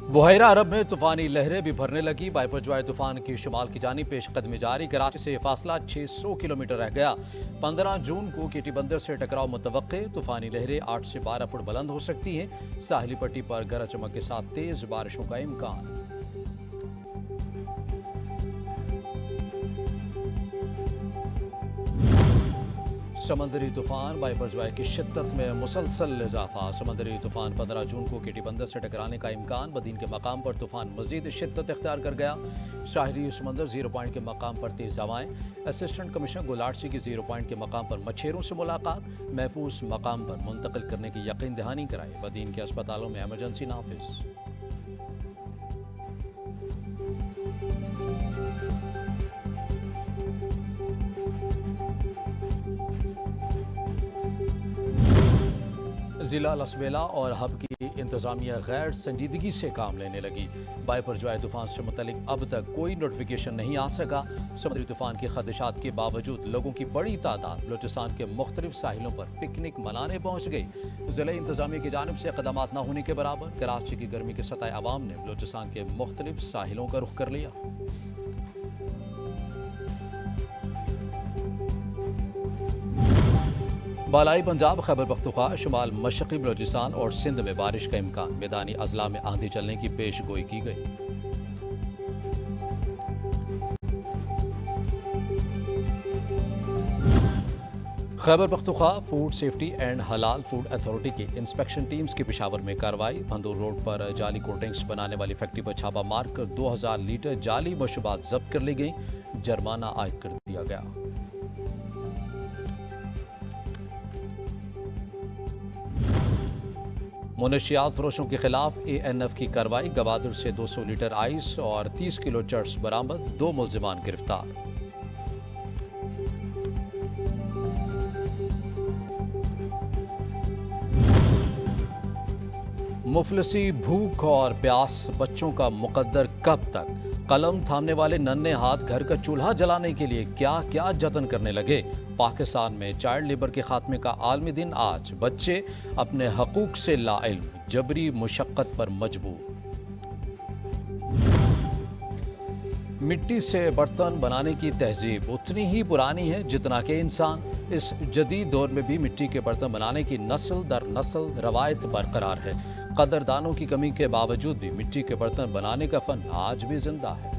बुहैरा अरब में तूफानी लहरें भी भरने लगी। बायपरजवाय तूफान की शुमाल की जानिब पेशकदमी जारी। कराची से फासला 600 किलोमीटर रह गया। 15 जून को केटी बंदर से टकराव मुतवक्के। तूफानी लहरें 8 से 12 फुट बुलंद हो सकती हैं। साहिली पट्टी पर गरज चमक के साथ तेज बारिशों का इम्कान। समंदरी तूफान बायपरजवाय की शिद्दत में मुसलसल इजाफा। समंदरी तूफान 15 जून को केटी बंदर से टकराने का इम्कान। बदीन के मकाम पर तूफान मजीद शिद्दत इख्तियार कर गया। शाहरी समंदर 0 पॉइंट के मकाम पर तेज हवाएं। असिस्टेंट कमिश्नर गुलाटी की 0 पॉइंट के मकाम पर मच्छरों से मुलाकात। महफूज मकाम पर मुंतकिल करने की यकीन दहानी कराई। बदीन के अस्पतालों में एमरजेंसी नाफिज। जिला लसबेला और हब की इंतजामिया गैर संजीदगी से काम लेने लगी। बायपरजवाय तूफान से मुतलिक अब तक कोई नोटिफिकेशन नहीं आ सका। समुद्री तूफान के खदशात के बावजूद लोगों की बड़ी तादाद बलूचिस्तान के मुख्तलिफ साहिलों पर पिकनिक मनाने पहुँच गई। जिला इंतजामिया की जानिब से इक़दामात न होने के बराबर कराची की गर्मी के सताए अवाम ने बलूचिस्तान के मुख्तलिफ साहिलों का रुख कर लिया। बालाई पंजाब, खैबर पख्तूनख्वा, शुमाल मशरक़ी बलूचिस्तान और सिंध में बारिश का इम्कान। मैदानी अजला में आंधी चलने की पेश गोई की गई। Khyber Pakhtunkhwa food safety and हलाल फूड अथॉरिटी की इंस्पेक्शन टीम्स की पेशावर में कार्रवाई। भंदूर रोड पर जाली कोल्ड ड्रिंक्स बनाने वाली फैक्ट्री पर छापा मारकर 2000 लीटर जाली मशरूबात जब्त कर ली गई। जुर्माना आयद कर दिया गया। मुनशियात फरोशों के खिलाफ ANF की कार्रवाई। गवादुर से 200 लीटर आइस और 30 किलो चर्स बरामद। 2 मुल्जिमान गिरफ्तार। मुफलिसी, भूख और प्यास बच्चों का मुकद्दर कब तक। कलम थामने वाले नन्हे हाथ घर का चूल्हा जलाने के लिए क्या क्या जतन करने लगे। पाकिस्तान में चाइल्ड लेबर के खात्मे का आलमी दिन आज। बच्चे अपने हकूक से लाइल्म, जबरी मुशक्कत पर मजबूर। मिट्टी से बर्तन बनाने की तहजीब उतनी ही पुरानी है जितना कि इंसान। इस जदीद दौर में भी मिट्टी के बर्तन बनाने की नस्ल दर नस्ल रवायत बरकरार है। कदरदानों की कमी के बावजूद भी मिट्टी के बर्तन बनाने का फन आज भी जिंदा है।